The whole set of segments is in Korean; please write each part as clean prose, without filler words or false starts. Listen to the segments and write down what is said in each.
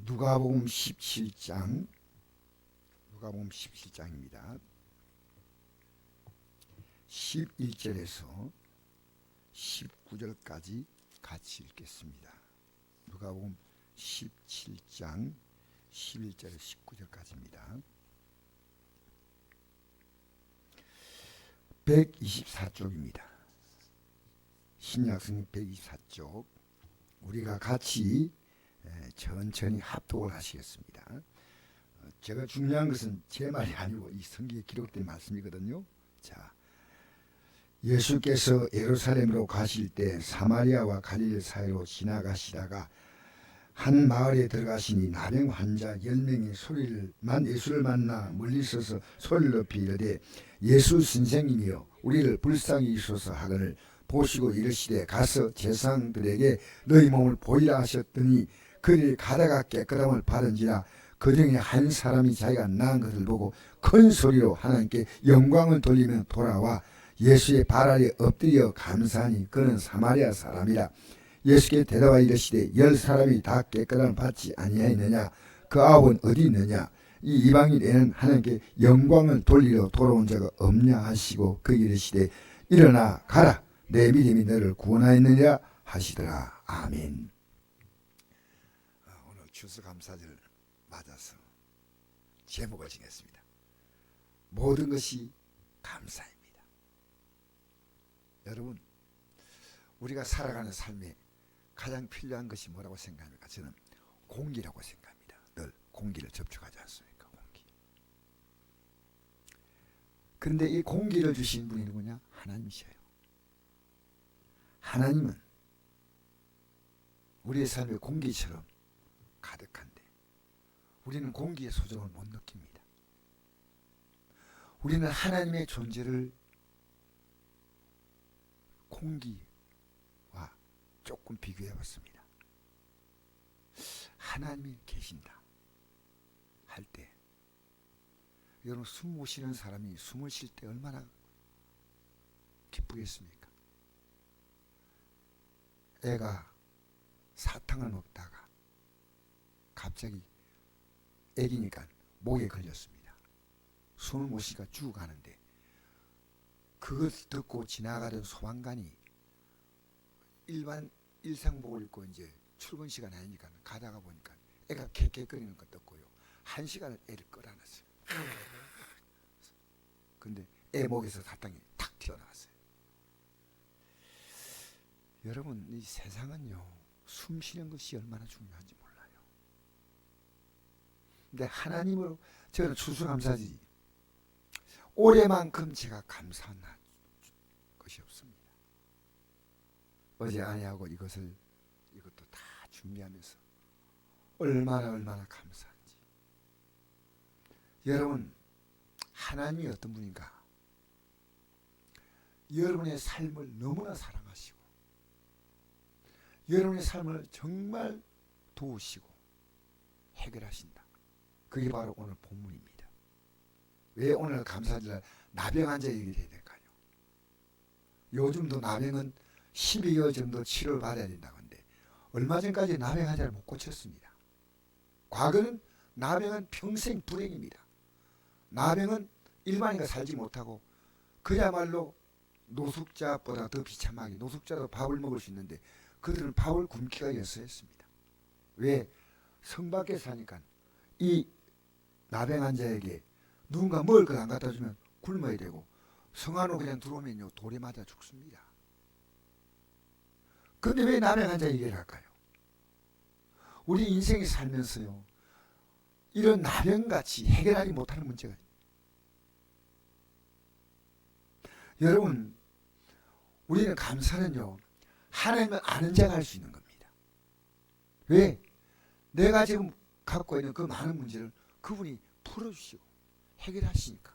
누가복음 17장, 누가복음 17장입니다. 11절에서 19절까지 같이 읽겠습니다. 누가복음 17장 11절에서 19절까지입니다. 124쪽입니다. 신약성경 124쪽. 우리가 같이 천천히 합독을 하시겠습니다. 제가 중요한 것은 제 말이 아니고 이 성경에 기록된 말씀이거든요. 자, 예수께서 예루살렘으로 가실 때 사마리아와 갈릴리 사이로 지나가시다가 한 마을에 들어가시니 나병 환자 10명이 예수를 만나 멀리 서서 소리를 높이 이르되 예수 선생님이여 우리를 불쌍히 여기소서 하거늘 보시고 이르시되 가서 제사장들에게 너희 몸을 보이라 하셨더니 그들이 가다가 깨끗함을 받은지라 그 중에 한 사람이 자기가 낳은 것을 보고 큰 소리로 하나님께 영광을 돌리며 돌아와 예수의 발 아래 엎드려 감사하니 그는 사마리아 사람이라. 예수께 대답하여 이르시되 10사람이 다 깨끗함을 받지 아니하였느냐? 그 9은 어디 있느냐? 이 이방인에는 하나님께 영광을 돌리러 돌아온 자가 없냐 하시고 그에게 이르시되 일어나 가라 내 믿음이 너를 구원하였느냐 하시더라. 아멘. 오늘 추수감사절을 맞아서 제목을 정했습니다. 모든 것이 감사입니다. 여러분, 우리가 살아가는 삶에 가장 필요한 것이 뭐라고 생각합니까? 저는 공기라고 생각합니다. 늘 공기를 접촉하지 않습니까? 공기. 그런데 이 공기를 주신 분이 누구냐? 하나님이셔요. 하나님은 우리의 삶에 공기처럼 가득한데 우리는 공기의 소중을 못 느낍니다. 우리는 하나님의 존재를 공기와 조금 비교해 봤습니다. 하나님이 계신다 할 때 여러분 숨 못 쉬는 사람이 숨을 쉴 때 얼마나 기쁘겠습니까? 애가 사탕을 먹다가 갑자기 애기니까 목에 걸렸습니다. 숨을 못 쉬니까 죽어가는데 그것 듣고 지나가던 소방관이 일상복을 입고 이제 출근 시간 아니니까 가다가 보니까 애가 캑캑거리는 거 떴고요. 1시간을 애를 끌어안았어요. 근데 애 목에서 사탕이 탁 튀어나왔어요. 여러분, 이 세상은요 숨 쉬는 것이 얼마나 중요한지 몰라요. 근데 하나님으로 저는 추수감사지 올해만큼 제가 감사한 것이 없습니다. 어제 아내하고 이것도 다 준비하면서 얼마나 감사한지. 여러분, 하나님이 어떤 분인가? 여러분의 삶을 너무나 사랑하시고 여러분의 삶을 정말 도우시고 해결하신다. 그게 바로 오늘 본문입니다. 왜 오늘 감사절 나병 환자 얘기를 해야 될까요? 요즘도 나병은 12개월 정도 치료를 받아야 된다고 하는데 얼마 전까지 나병 환자를 못 고쳤습니다. 과거는 나병은 평생 불행입니다. 나병은 일반인과 살지 못하고 그야말로 노숙자보다 더 비참하게 노숙자도 밥을 먹을 수 있는데 그들은 밥을 굶기가 연수했습니다. 왜? 성 밖에 사니까 이 나병 환자에게 누군가 먹을 걸 안 갖다 주면 굶어야 되고 성 안으로 그냥 들어오면요 돌에 맞아 죽습니다. 그런데 왜 나병 환자 얘기를 할까요? 우리 인생이 살면서요 이런 나병같이 해결하지 못하는 문제가 여러분, 우리는 감사는요 하나님을 아는 자가 할 수 있는 겁니다. 왜? 내가 지금 갖고 있는 그 많은 문제를 그분이 풀어주시고 해결하시니까.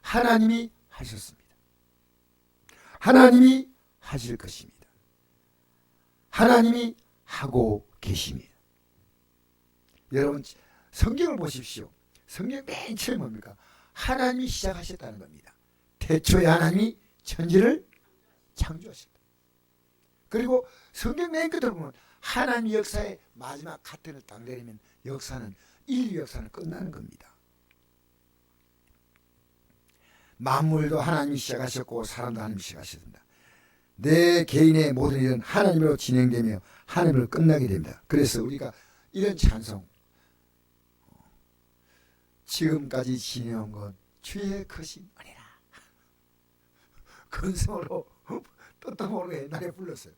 하나님이 하셨습니다. 하나님이 하실 것입니다. 하나님이 하고 계십니다. 여러분, 성경을 보십시오. 성경 맨 처음에 뭡니까? 하나님이 시작하셨다는 겁니다. 태초에 하나님이 천지를 창조하셨다. 그리고 성경 맨 끝으로 보면 하나님 역사의 마지막 카텐을 딱 내리면 인류 역사는 끝나는 겁니다. 만물도 하나님이 시작하셨고 사람도 하나님이 시작하셨습니다. 내 개인의 모든 일은 하나님으로 진행되며 하나님으로 끝나게 됩니다. 그래서 우리가 이런 찬송, 지금까지 지내온 것 주의 크신 은혜라, 근성으로 뜻도 모르게 옛날에 불렀어요.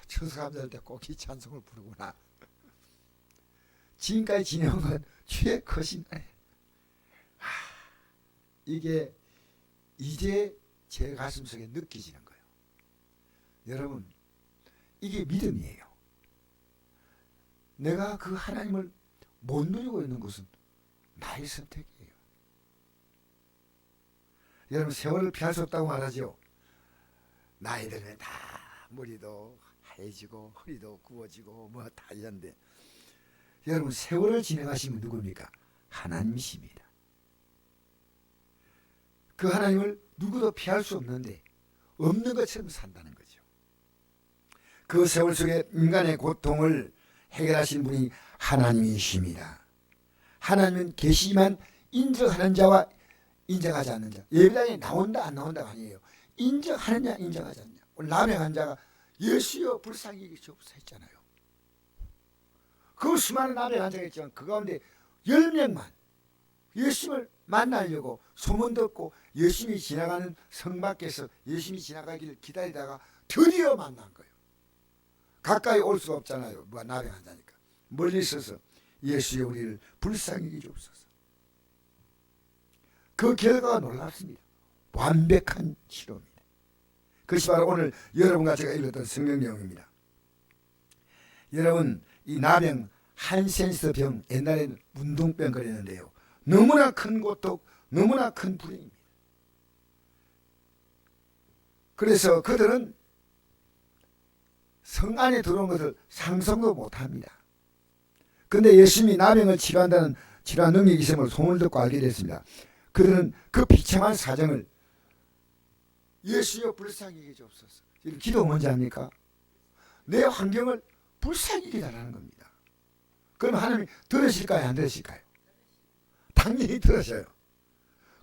추수감사할 때 꼭 이 찬송을 부르구나. 지금까지 지내온 것 주의 크신 은혜. 이게 이제 제 가슴속에 느껴지는 거예요. 여러분, 이게 믿음이에요. 내가 그 하나님을 못 누리고 있는 것은 나의 선택이에요. 여러분, 세월을 피할 수 없다고 말하죠. 나이 들면 다 머리도 하얘지고 허리도 구워지고 뭐 다 이런데, 여러분, 세월을 진행하시면 누굽니까? 하나님이십니다. 그 하나님을 누구도 피할 수 없는데 없는 것처럼 산다는 거죠. 그 세월 속에 인간의 고통을 해결하신 분이 하나님이십니다. 하나님은 계시지만 인정하는 자와 인정하지 않는 자, 예배당에 나온다 안 나온다가 아니에요. 인정하느냐 인정하지 않느냐. 오늘 남행한 자가 예수여 불쌍히 여기시옵소서 했잖아요. 그 수많은 남행한 자가 있지만 그 가운데 10명만 예수님을 만나려고 소문 듣고 예수님이 지나가는 성 밖에서 예수님이 지나가기를 기다리다가 드디어 만난 거예요. 가까이 올 수가 없잖아요. 뭐 남행한 자니까. 멀리 있어서 예수여 우리를 불쌍히 여기시옵소서. 그 결과가 놀랍습니다. 완벽한 치료입니다. 그것이 바로 오늘 여러분과 제가 읽었던 성경 내용입니다. 여러분, 이 나병 한센스 병, 옛날에는 운동병 그랬는데요, 너무나 큰 고통, 너무나 큰 불행입니다. 그래서 그들은 성 안에 들어온 것을 상상도 못합니다. 그런데 예수님이 나병을 치료한다는 치료한 능력이 있음을 소문을 듣고 알게 됐습니다. 그들은 그 비참한 사정을 예수여 불쌍히 여기시옵소서. 기도 뭔지 압니까? 내 환경을 불쌍히 여기달라는 겁니다. 그럼 하나님이 들으실까요? 안 들으실까요? 당연히 들으셔요.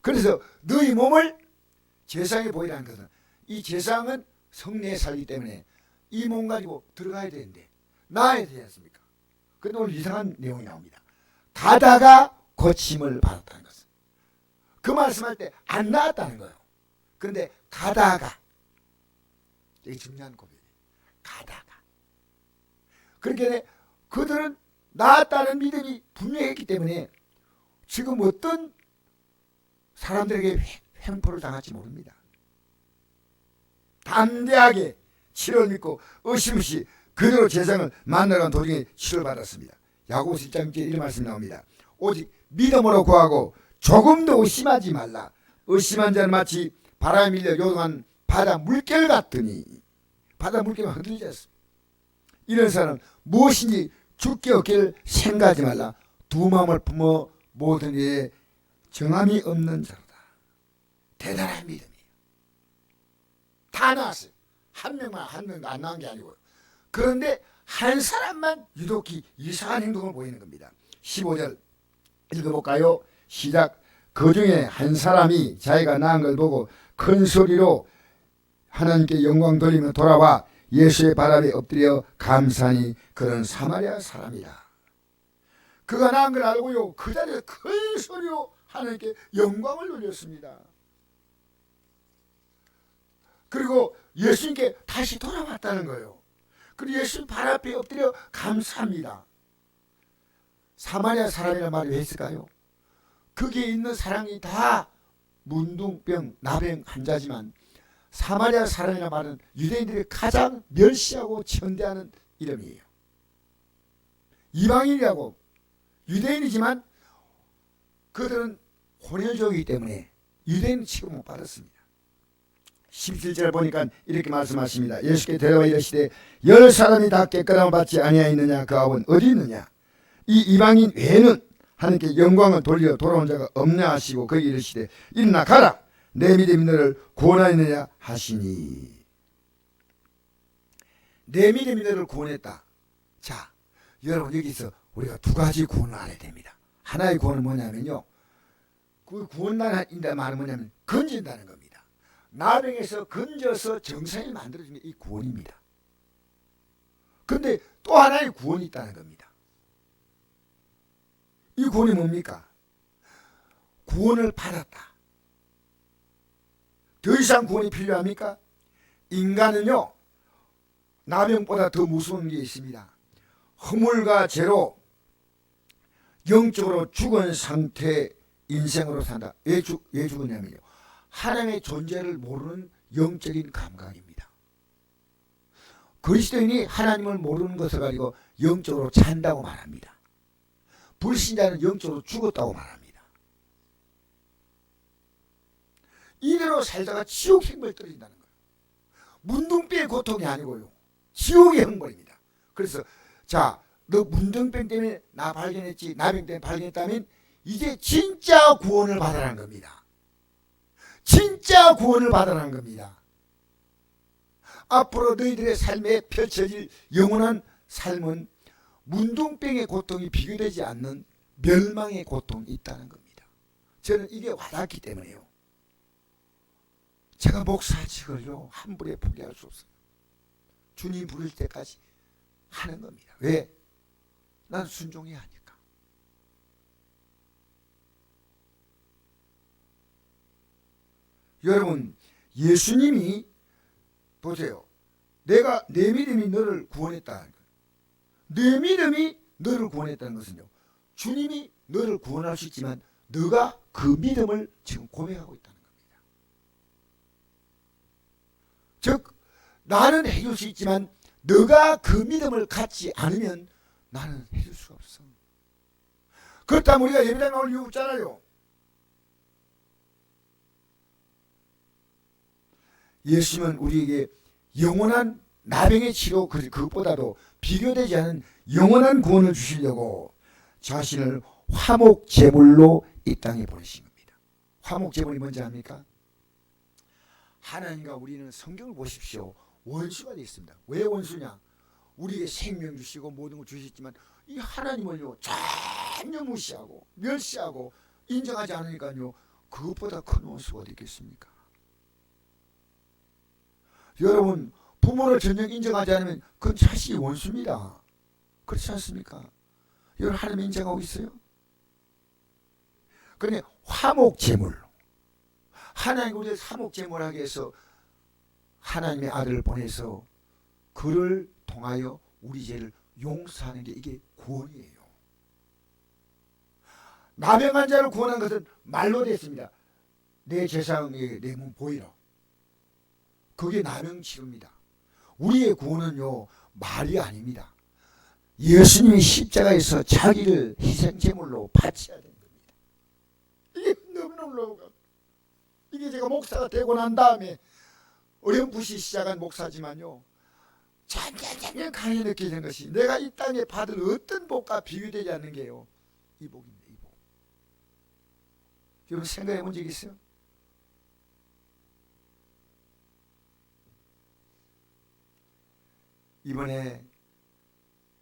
그래서 너희 몸을 제사에 보이라는 것은, 이 제사는 성내에 살기 때문에 이 몸 가지고 들어가야 되는데 나아야 되지 않습니까? 그런데 오늘 이상한 내용이 나옵니다. 가다가 고침을 받았다는 것은, 그 말씀할 때 안 나았다는 거예요. 그런데 가다가, 이게 중요한 고백이에요. 가다가. 그렇게 그들은 나았다는 믿음이 분명했기 때문에 지금 어떤 사람들에게 횡포를 당할지 모릅니다. 담대하게 치료를 믿고 의심 없이 그대로 제사장을 만나간 도중에 치료를 받았습니다. 야고보서 1장 이런 말씀이 나옵니다. 오직 믿음으로 구하고 조금도 의심하지 말라. 의심한 자는 마치 바람에 밀려 요동한 바다 물결 같으니, 바다 물결만 흔들리지 않습니다. 이런 사람은 무엇인지 죽게 얻기를 생각하지 말라. 두 마음을 품어 모든 일에 정함이 없는 자로다. 대단한 믿음이에요. 다 나왔어요. 한 명도 안 나온 게 아니고요. 그런데 한 사람만 유독히 이상한 행동을 보이는 겁니다. 15절 읽어볼까요? 시작. 그 중에 한 사람이 자기가 나은 걸 보고 큰 소리로 하나님께 영광 돌리며 돌아와 예수의 발 아래 엎드려 감사하니 그런 사마리아 사람이라. 그가 나은 걸 알고요, 그 자리에서 큰 소리로 하나님께 영광을 돌렸습니다. 그리고 예수님께 다시 돌아왔다는 거예요. 그리고 예수님 발 앞에 엎드려 감사합니다. 사마리아 사람이라는 말이 왜 있을까요? 거기에 있는 사람이 다 문둥병, 나병 환자지만 사마리아 사람이라는 말은 유대인들이 가장 멸시하고 천대하는 이름이에요. 이방인이라고, 유대인이지만 그들은 혼혈족이기 때문에 유대인 취급 못 받았습니다. 17절 보니까 이렇게 말씀하십니다. 예수께 대답하여 이르시되 10사람이 다 깨끗함을 받지 아니하였느냐? 그 아홉은 어디 있느냐? 이 이방인 외에는 하나님께 영광을 돌려 돌아온 자가 없냐 하시고 거기 이르시되 일어나 가라, 내 믿음이 너를 구원하였느냐 하시니. 내 믿음이 너를 구원했다. 자, 여러분 여기서 우리가 두 가지 구원을 알아야 됩니다. 하나의 구원은 뭐냐면요, 그 구원단인다 말은 뭐냐면 건진다는 겁니다. 나병에서 건져서 정상을 만들어주는 게 이 구원입니다. 그런데 또 하나의 구원이 있다는 겁니다. 이 구원이 뭡니까? 구원을 받았다. 더 이상 구원이 필요합니까? 인간은요, 나병보다 더 무서운 게 있습니다. 허물과 죄로 영적으로 죽은 상태 인생으로 산다. 왜 죽었냐면요, 하나님의 존재를 모르는 영적인 감각입니다. 그리스도인이 하나님을 모르는 것을 가지고 영적으로 잔다고 말합니다. 불신자는 영적으로 죽었다고 말합니다. 이대로 살다가 지옥 형벌 떨어진다는 거예요. 문둥병의 고통이 아니고요, 지옥의 형벌입니다. 그래서 자, 너 문둥병 때문에 나 발견했지, 나병 때문에 발견했다면 이제 진짜 구원을 받으라는 겁니다. 진짜 구원을 받으라는 겁니다. 앞으로 너희들의 삶에 펼쳐질 영원한 삶은 문둥병의 고통이 비교되지 않는 멸망의 고통이 있다는 겁니다. 저는 이게 와닿기 때문에요, 제가 목사직을요 함부로 포기할 수 없어요. 주님 부를 때까지 하는 겁니다. 왜? 난 순종해야 하니까. 여러분, 예수님이 보세요. 내 믿음이 너를 구원했다. 내 믿음이 너를 구원했다는 것은요, 주님이 너를 구원할 수 있지만 너가 그 믿음을 지금 고백하고 있다는 겁니다. 즉, 나는 해줄 수 있지만 너가 그 믿음을 갖지 않으면 나는 해줄 수가 없어. 그렇다면 우리가 예배당 나올 이유 없잖아요. 예수님은 우리에게 영원한 나병의 치료, 그것보다도 비교되지 않은 영원한 구원을 주시려고 자신을 화목 제물로 이 땅에 보내신 겁니다. 화목 제물이 뭔지 압니까? 하나님과 우리는 성경을 보십시오, 원수가 되어 있습니다. 왜 원수냐? 우리에게 생명 주시고 모든 걸 주셨지만 이 하나님을요 전혀 무시하고 멸시하고 인정하지 않으니까요, 그것보다 큰 원수가 어디 있겠습니까? 여러분, 부모를 전혀 인정하지 않으면 그건 자식이 원수입니다. 그렇지 않습니까? 여러분, 하나님 인정하고 있어요? 그러니 화목제물, 하나님 우리를 화목제물하게 해서 하나님의 아들을 보내서 그를 통하여 우리 죄를 용서하는 게 이게 구원이에요. 나병 환자를 구원한 것은 말로 됐습니다. 내 제사장에게 내 몸 보이라. 그게 나병 치료입니다. 우리의 구원은요 말이 아닙니다. 예수님이 십자가에서 자기를 희생제물로 바쳐야 되는 겁니다. 이게 너무 놀라워요. 이게 제가 목사가 되고 난 다음에 어렴풋이 시작한 목사지만요, 점점 강하게 느끼는 것이 내가 이 땅에 받을 어떤 복과 비교되지 않는 게요, 이 복입니다. 이 복. 여러분 생각해 본 적 있어요? 이번에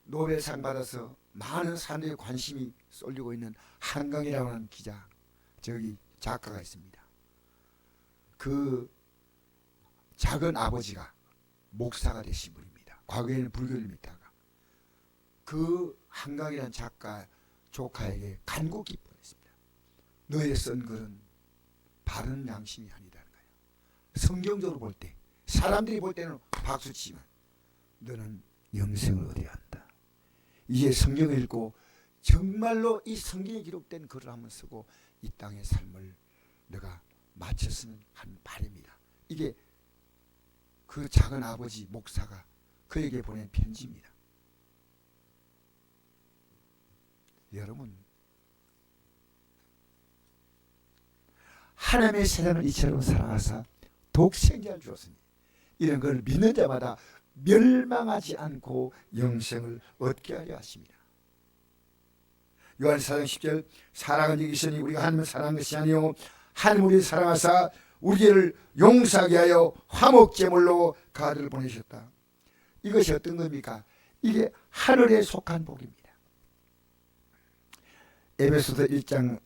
노벨상 받아서 많은 사람들의 관심이 쏠리고 있는 한강이라고 하는 기자, 저기 작가가 있습니다. 그 작은 아버지가 목사가 되신 분입니다. 과거에는 불교를 믿다가 그 한강이라는 작가 조카에게 간곡히 보냈습니다. 너의 쓴 글은 바른 양심이 아니다는 거예요. 성경적으로 볼 때, 사람들이 볼 때는 박수치지만 너는 영생을 얻어야 한다. 이제 성경을 읽고 정말로 이 성경에 기록된 글을 한번 쓰고 이 땅의 삶을 내가 마쳤으면 하는 바람입니다. 이게 그 작은 아버지 목사가 그에게 보낸 편지입니다. 여러분, 하나님의 세상을 이처럼 사랑하사 독생자를 주었으니 이런 걸 믿는 자마다 멸망하지 않고 영생을 얻게 하려 하십니다. 요한사장 10절, 사랑은 여기 있으니 우리가 하나님을 사랑한 것이 아니요 하나님 우리를 사랑하사 우리 죄를 용서하게 하여 화목제물로 그 아들을 보내셨다. 이것이 어떤 겁니까? 이게 하늘에 속한 복입니다. 에베소서 1장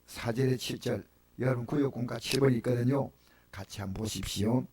4절에 7절, 여러분 구역군과 7번이 있거든요. 같이 한번 보십시오.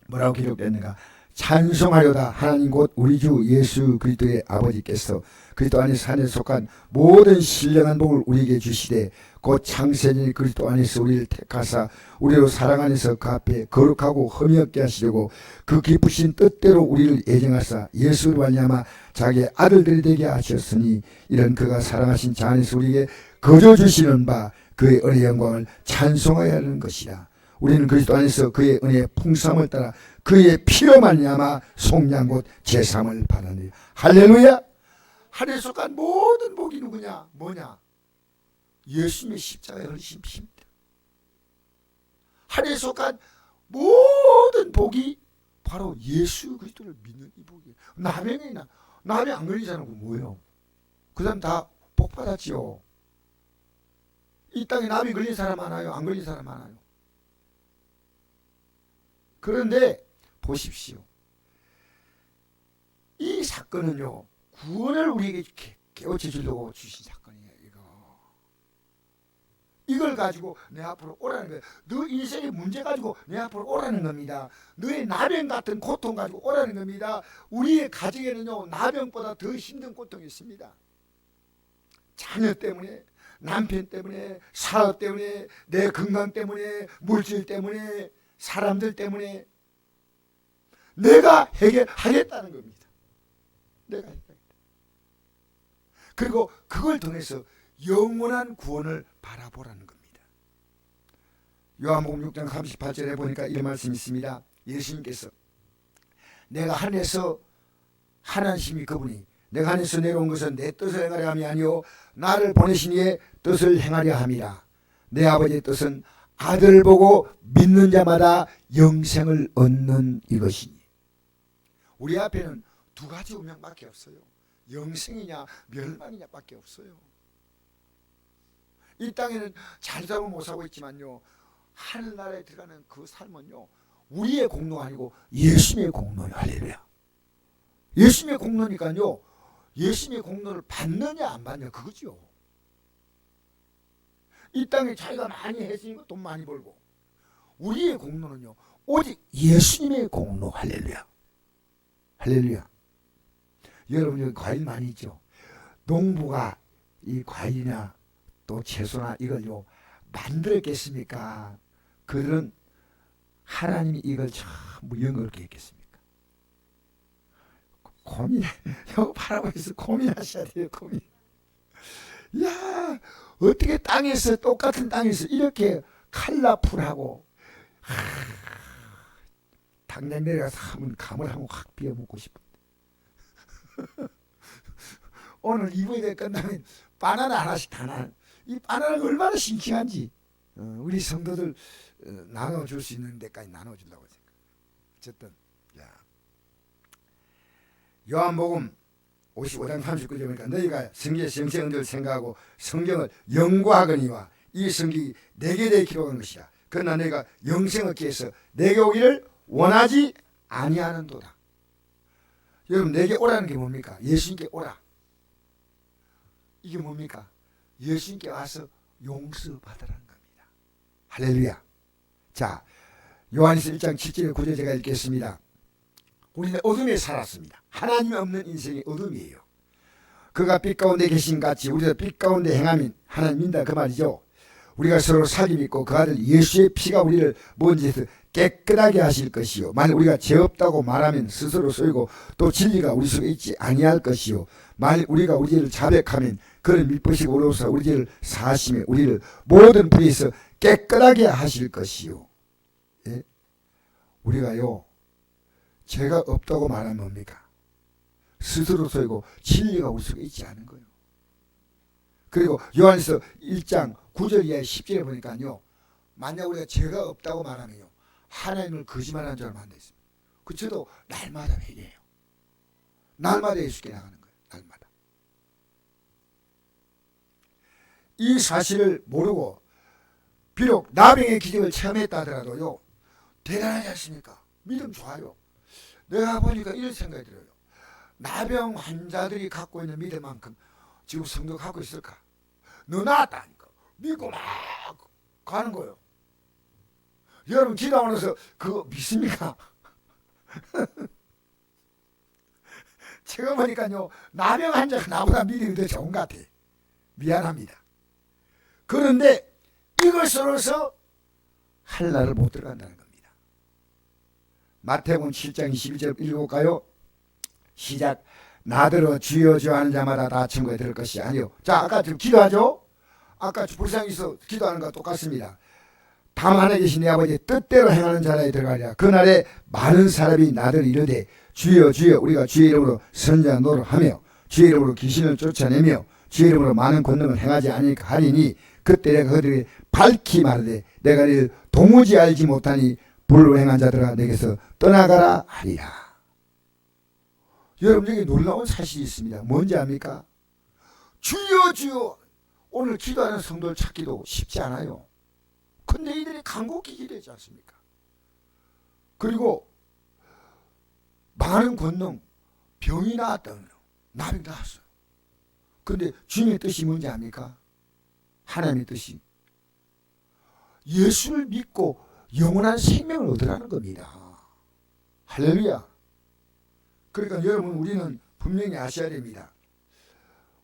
뭐라고 기록됐는가? 찬송하려다 하나님 곧 우리 주 예수 그리스도의 아버지께서 그리스도 안에서 하늘에 속한 모든 신령한 복을 우리에게 주시되 곧 창세전에 그리스도 안에서 우리를 택하사 우리로 사랑 안에서 그 앞에 거룩하고 흠이 없게 하시려고 그 기쁘신 뜻대로 우리를 예정하사 예수로 말미암아 자기의 아들들이 되게 하셨으니 이런 그가 사랑하신 자 안에서 우리에게 거저 주시는 바 그의 은혜의 영광을 찬송하여야 하는 것이라. 우리는 그리스도 안에서 그의 은혜의 풍성함을 따라 그의 피로 말미암아 속량 곧 제삼을 받았느니. 할렐루야. 하늘에 속한 모든 복이 누구냐? 뭐냐? 예수님의 십자가에 흘리신 피입니다. 하늘에 속한 모든 복이 바로 예수 그리스도를 믿는 이 복이에요. 나병이나 나병 안 걸린 사람은 뭐예요? 그 사람 다 복 받았지요. 이 땅에 나병 걸린 사람 많아요? 안 걸린 사람 많아요? 그런데 보십시오. 이 사건은요, 구원을 우리에게 깨우쳐 주려고 주신 사건이에요. 이걸 가지고 내 앞으로 오라는 거예요. 너 인생의 문제 가지고 내 앞으로 오라는 겁니다. 너의 나병 같은 고통 가지고 오라는 겁니다. 우리의 가정에는요, 나병보다 더 힘든 고통이 있습니다. 자녀 때문에, 남편 때문에, 사업 때문에, 내 건강 때문에, 물질 때문에, 사람들 때문에 내가 해결하겠다는 겁니다. 내가 해결하겠다. 그리고 그걸 통해서 영원한 구원을 바라보라는 겁니다. 요한복음 6장 38절에 보니까 이런 말씀이 있습니다. 예수님께서 내가 하늘에서 하나님이 그분이 내가 하늘에서 내려온 것은 내 뜻을 행하려 함이 아니요 나를 보내신 이의 뜻을 행하려 함이라. 내 아버지의 뜻은 아들을 보고 믿는 자마다 영생을 얻는 이것이니. 우리 앞에는 두 가지 운명밖에 없어요. 영생이냐 멸망이냐 밖에 없어요. 이 땅에는 잘 살고 못 살고 있지만요, 하늘나라에 들어가는 그 삶은요, 우리의 공로가 아니고 예수님의 공로예요. 할렐루야. 예수님의 공로니까요, 예수님의 공로를 받느냐 안 받느냐 그거죠. 이 땅에 자기가 많이 했으니까 돈 많이 벌고, 우리의 공로는요 오직 예수님의 공로. 할렐루야. 할렐루야. 여러분 여기 과일 많이 있죠. 농부가 이 과일이나 또 채소나 이걸요 만들었겠습니까? 그들은 하나님이 이걸 전부 영광롭게 했겠습니까? 고민, 이거 바라보고 있어. 고민하셔야 돼요. 고민. 야, 어떻게 땅에서, 똑같은 땅에서 이렇게 컬러풀하고, 당장 내려가서 한번 감을 한번 확 비워 먹고 싶은데. 오늘 2부에 끝나면 바나나 하나씩 다 나. 이 바나나가 얼마나 싱싱한지 우리 성도들 나눠줄 수 있는 데까지 나눠준다고 생각. 어쨌든 요한복음 55장 39절 보니까 너희가 성경에서 영생을 늘 생각하고 성경을 연구하거니와 이 성경이 내게 대해 기록한 것이야. 그러나 내가 영생 얻기 위해서 내게 오기를 원하지 아니하는도다. 여러분 내게 오라는 게 뭡니까? 예수님께 오라. 이게 뭡니까? 예수님께 와서 용서받으라는 겁니다. 할렐루야. 자, 요한일서 1장 7절 9절 제가 읽겠습니다. 우리는 어둠에 살았습니다. 하나님 없는 인생이 어둠이에요. 그가 빛 가운데 계신 같이 우리도 빛 가운데 행함인 하나님인다 그 말이죠. 우리가 서로 사귐 있고 그 아들 예수의 피가 우리를 먼 죄에서 깨끗하게 하실 것이요. 만일 우리가 죄 없다고 말하면 스스로 쏘이고 또 진리가 우리 속에 있지 아니할 것이요. 만일 우리가 우리 죄를 자백하면 그를 밀버시고 오로서 우리 죄를 사하시며 우리를 모든 불의에서 깨끗하게 하실 것이요. 예? 우리가요 죄가 없다고 말하면 뭡니까? 스스로 쏘이고 진리가 우리 속에 있지 않은 거예요. 그리고 요한일서 1장 9절 이하의 10절에 보니까요, 만약 우리가 죄가 없다고 말하면요 하나님을 거짓말하는 자로 만들어 있습니다. 그 저도 날마다 회개해요. 날마다 예수께 나가는 거예요. 날마다. 이 사실을 모르고 비록 나병의 기적을 체험했다 하더라도요 대단하지 않습니까? 믿음 좋아요. 내가 보니까 이런 생각이 들어요. 나병 환자들이 갖고 있는 믿음만큼 지금 성도가 갖고 있을까? 너 나았다니까. 믿고 막 가는 거예요. 여러분 기도하면서 그거 믿습니까? 제가 보니까요, 나병 환자가 나보다 믿음이 더 좋은 것 같아. 미안합니다. 그런데 이것으로서 한나를 못 들어간다는 겁니다. 마태복음 7장 21절 읽어볼까요? 시작. 나더러 주여 주여 하는 자마다 다 천국에 들을 것이 아니요. 자, 아까 지금 기도하죠? 아까 불쌍히서 기도하는 것과 똑같습니다. 다만에 계신 내 아버지의 뜻대로 행하는 자라에 들어가리라. 그날에 많은 사람이 나더러 이르되 주여 주여 우리가 주의 이름으로 선지자 노릇하며 주의 이름으로 귀신을 쫓아내며 주의 이름으로 많은 권능을 행하지 아니까 하리니 그때 내가 그들에게 밝히 말하되 내가 이를 도무지 알지 못하니 불로 행한 자들아 내게서 떠나가라 하리라. 여러분 여기 놀라운 사실이 있습니다. 뭔지 압니까? 주여 주여 오늘 기도하는 성도를 찾기도 쉽지 않아요. 근데 이들이 간곡히 기도하지 않습니까? 그리고 많은 권능, 병이 나았다고요. 나병 나았어요. 근데 주님의 뜻이 뭔지 압니까? 하나님의 뜻이 예수를 믿고 영원한 생명을 얻으라는 겁니다. 할렐루야. 그러니까 여러분 우리는 분명히 아셔야 됩니다.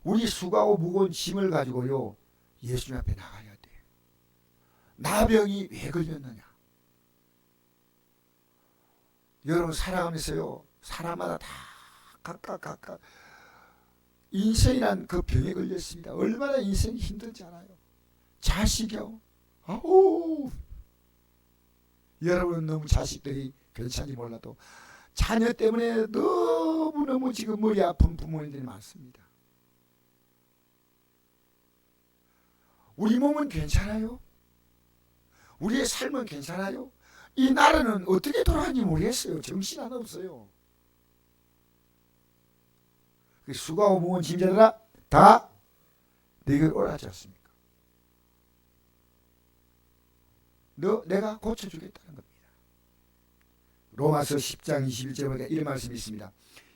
우리 수고하고 무거운 짐을 가지고요 예수님 앞에 나가야 돼. 나병이 왜 걸렸느냐? 여러분 살아가면서요 사람마다 다 각각 인생이란 그 병에 걸렸습니다. 얼마나 인생이 힘들지 않아요? 자식이요. 아우 여러분 너무 자식들이 괜찮지 몰라도 자녀 때문에 너무너무 지금 머리 아픈 부모님들이 많습니다. 우리 몸은 괜찮아요? 우리의 삶은 괜찮아요? 이 나라는 어떻게 돌아가는지 모르겠어요. 정신 하나 없어요. 수고하고 무거운 짐자들아 다 내게 오라 하지 않습니까? 내가 고쳐주겠다는 겁니다. 로마서 10장 21절에 보니까 이런 말씀이 있습니다.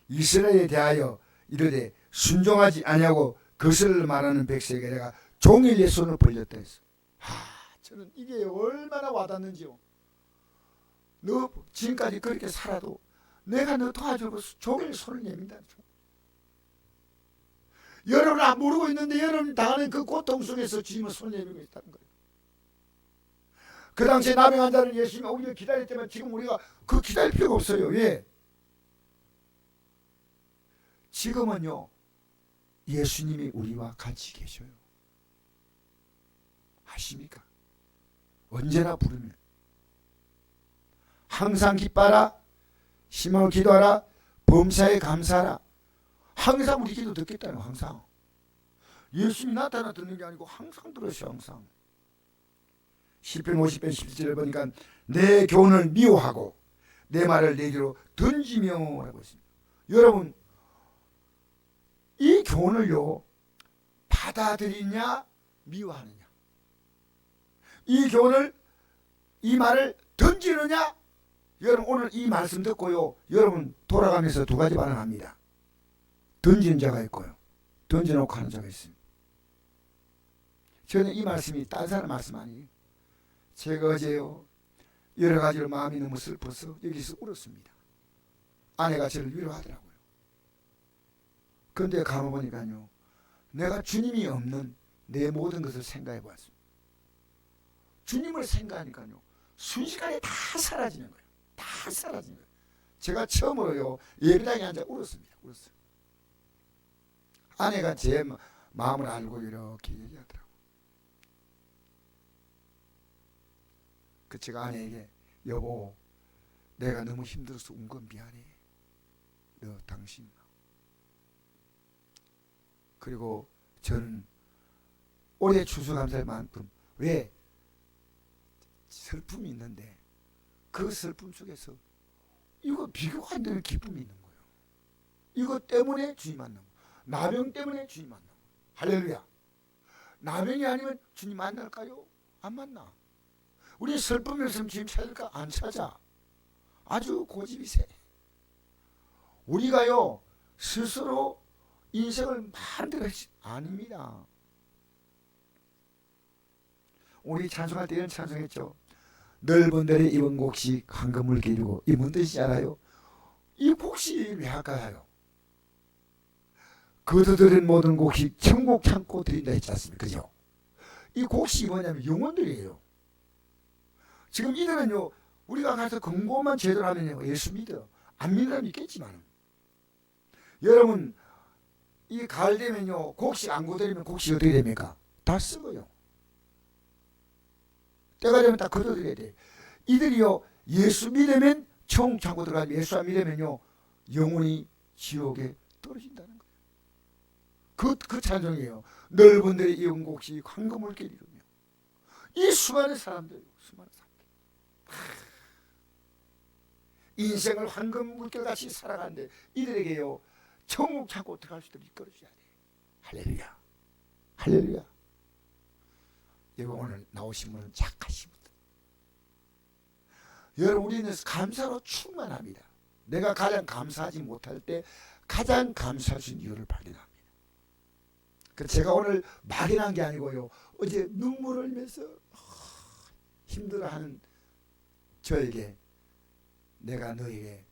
이스라엘에 대하여 이르되 순종하지 아니하고 그것을 말하는 백성에게 내가 종일 내 손을 벌렸다 했어. 저는 이게 얼마나 와닿는지요. 너 지금까지 그렇게 살아도 내가 너 도와주고 종일 손을 내민다. 여러분 안 모르고 있는데 여러분 당하는 그 고통 속에서 주님은 손을 내밀고 있다는 거예요. 그 당시에 나병 환자를 예수님이 오기를 기다렸지만 지금 우리가 그 기다릴 필요가 없어요. 왜? 지금은요 예수님이 우리와 같이 계셔요. 아십니까? 언제나 부르면 항상 기뻐하라, 희망을 기도하라, 범사에 감사하라. 항상 우리 기도 듣겠다는 거예요. 항상 예수님이 나타나 듣는 게 아니고 항상 들으셔. 항상 시편 50편 17절을 보니까 내 교훈을 미워하고 내 말을 내 뒤로 던지며 라고 했습니다. 여러분 이 교훈을요 받아들이냐 미워하느냐, 이 교훈을 이 말을 던지느냐. 여러분 오늘 이 말씀 듣고요 여러분 돌아가면서 두 가지 반응합니다. 던지는 자가 있고요 던져놓고 하는 자가 있습니다. 저는 이 말씀이 딴 사람 말씀 아니에요. 제가 어제요 여러 가지로 마음이 너무 슬퍼서 여기서 울었습니다. 아내가 저를 위로하더라고요. 그런데 가만보니까요 내가 주님이 없는 내 모든 것을 생각해 보았습니다. 주님을 생각하니까요 순식간에 다 사라지는 거예요. 다 사라지는 거예요. 제가 처음으로요 예배당에 앉아 울었습니다. 울었어요. 아내가 제 마음을 알고 이렇게 얘기하더라고요. 그 제가 아내에게 여보 내가 너무 힘들어서 운 건 미안해. 너 당신. 그리고 저는 올해 추수감사할 만큼 왜 슬픔이 있는데 그 슬픔 속에서 이거 비교가 안 되는 기쁨이 있는 거예요. 이것 때문에 주님 만난 거예요. 나병 때문에 주님 만난 거예요. 할렐루야. 나병이 아니면 주님 만날까요? 안 만나. 우리 슬픔을 주님 찾을까? 안 찾아. 아주 고집이 세. 우리가요 스스로 인생을 마음대로 아닙니다. 우리 찬송할 때 이런 찬송했죠. 넓은 데에 입은 곡식 황금을 기르고. 이 뭔 뜻인지 알아요? 이 곡식 왜 할까요? 거두들인 모든 곡식 천국 창고 드린다 했지 않습니까? 그죠? 이 곡식이 뭐냐면 영혼들이에요. 지금 이들은요 우리가 가서 금고만 제대로 하면 예수 믿어. 안 믿는 사람 있겠지만 여러분 이 가을 되면요 곡식 안 거두리면 곡식 어떻게 됩니까? 다 썩어요. 때가 되면 다 거둬들여야 돼. 이들이요 예수 믿으면 천국 창고 들어가고 예수 안 믿으면요 영혼이 지옥에 떨어진다는 거예요. 그 찬송이에요. 넓은 데에 이은 곡식 황금을 기르며. 이 수많은 사람들, 인생을 황금 물결같이 살아가는데 이들에게요 천국 창고 들어갈 수 있도록 이끌어줘야 돼. 할렐루야, 할렐루야. 여러분 오늘 나오신 분은 착하신 분. 여러분 우리는 감사로 충만합니다. 내가 가장 감사하지 못할 때 가장 감사할 수 있는 이유를 발견합니다. 그래서 제가 오늘 막연한 게 아니고요. 어제 눈물을 흘리면서 힘들어하는 저에게 내가 너에게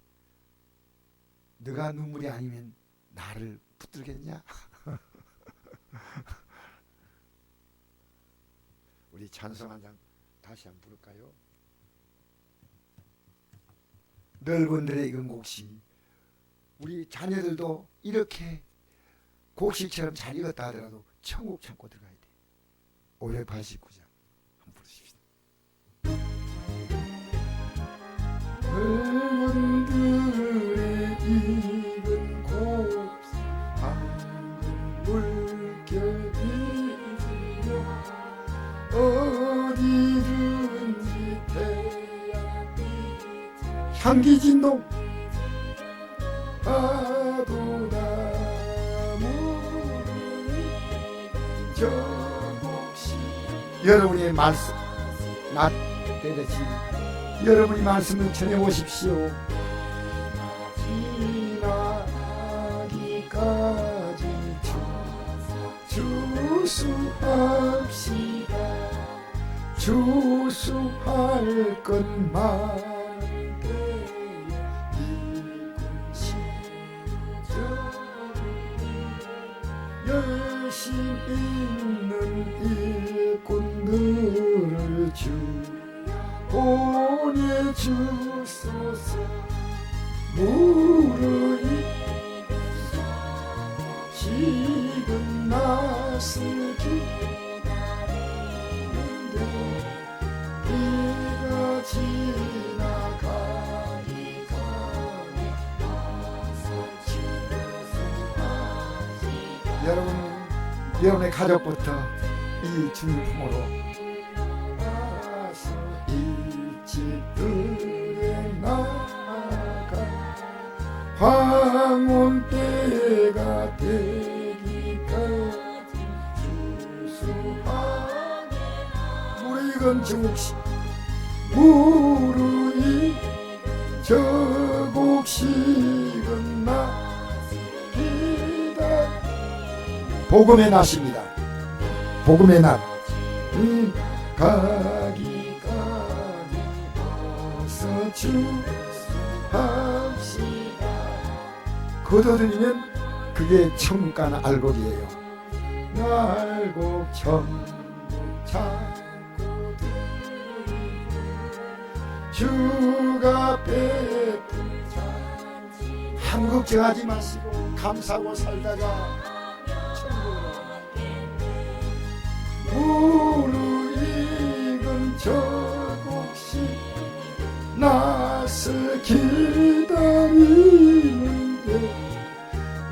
너가 눈물이 아니면 나를 붙들겠냐? 우리 찬송 한 장 다시 한번 부를까요? 넓은 데에 익은 곡식. 우리 자녀들도 이렇게 곡식처럼 잘 익었다 하더라도 천국 창고 들어가야 돼. 589장 한번 부르십시다. 넓은 들에 익은 곡식 황금 물결이며 어디든지 향기 진동 파도나무 저곡식. 여러분의 말씀 낮 때듯이 여러분이 말씀을 전해오십시오. 지나기까지 주수합시다. 주수할 것만 열심 있는 일꾼들을 주 보내주소서. 무르익 지금 낯을 기다리는데 비가 지나가기 전에 어서 주소서. 여러분의 가족부터 이 주님 품으로 일찍들에 나가 황혼 때가 되기까지 주수하게 무르익은 곡식 무르익 저 곡식은 나 복음의 낫입니다. 복음의 낫. 가기까지 어서 주합시다. 거둬들이면 그게 천국 가는 알곡이에요. 알곡 천국 찾고 주가 베푼 잔치. 한국정하지 마시고 감사하고 살다가 무르익은 저 곡식 낯을 기다리는데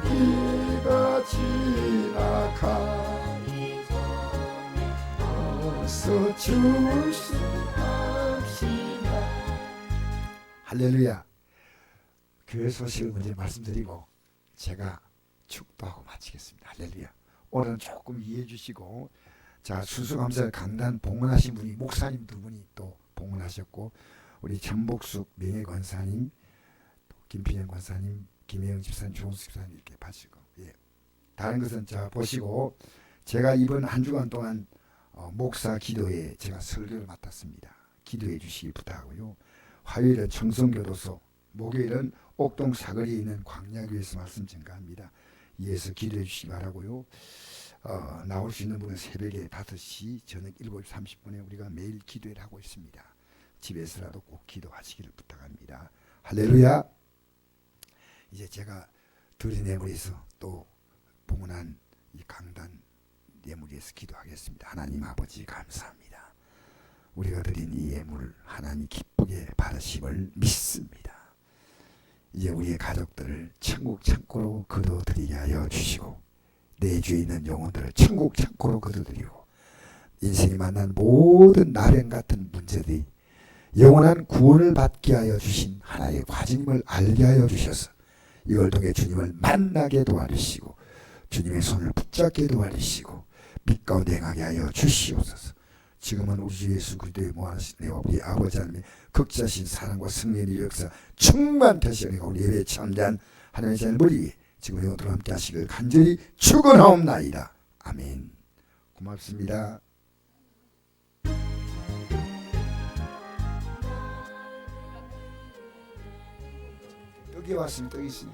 비가 지나가기 전에 어서 주수합시다. 할렐루야. 교회 소식을 먼저 말씀드리고 제가 축도하고 마치겠습니다. 할렐루야. 오늘은 조금 이해해 주시고, 자, 수수감사 강단 봉헌하신 분이 목사님 두 분이 또 봉헌하셨고, 우리 전복숙 명예권사님, 김필영 권사님, 김혜영 집사님, 조은수 집사님 이렇게 받으시고, 예. 다른 것은 자 보시고, 제가 이번 한 주간 동안 목사 기도에 제가 설교를 맡았습니다. 기도해 주시기 부탁하고요. 화요일은 청송교도소, 목요일은 옥동 사거리에 있는 광야교회에서 말씀 전가합니다. 이에서 기도해 주시기 바라고요. 나올 수 있는 분은 새벽에 5시, 저녁 7시 30분에 우리가 매일 기도를 하고 있습니다. 집에서라도 꼭 기도하시기를 부탁합니다. 할렐루야. 이제 제가 드린 예물에서 또 봉헌한 이 강단 예물에서 기도하겠습니다. 하나님 아버지 감사합니다. 우리가 드린 이 예물 하나님 기쁘게 받으심을 믿습니다. 이제 우리의 가족들을 천국 창고로 거둬들이게 하여 주시고, 내 주에 있는 영혼들을 천국 창고로 거둬들이고, 인생이 만난 모든 나병 같은 문제들이 영원한 구원을 받게 하여 주신 하나의 과정임을 알게 하여 주셔서 이걸 통해 주님을 만나게 도와주시고, 주님의 손을 붙잡게 도와주시고, 빛 가운데 행하게 하여 주시옵소서. 지금은 우리 주 예수 그리스도의 모하시네 우리 아버지 하나님의 극자신 사랑과 승리의 역사 충만하시오니 우리 예배에 참여한 하나님의 자녀들이 지금 영원토록 함께 하시길 간절히 축원하옵나이다. 아멘. 고맙습니다. 떡이 왔으면 떡이 있으니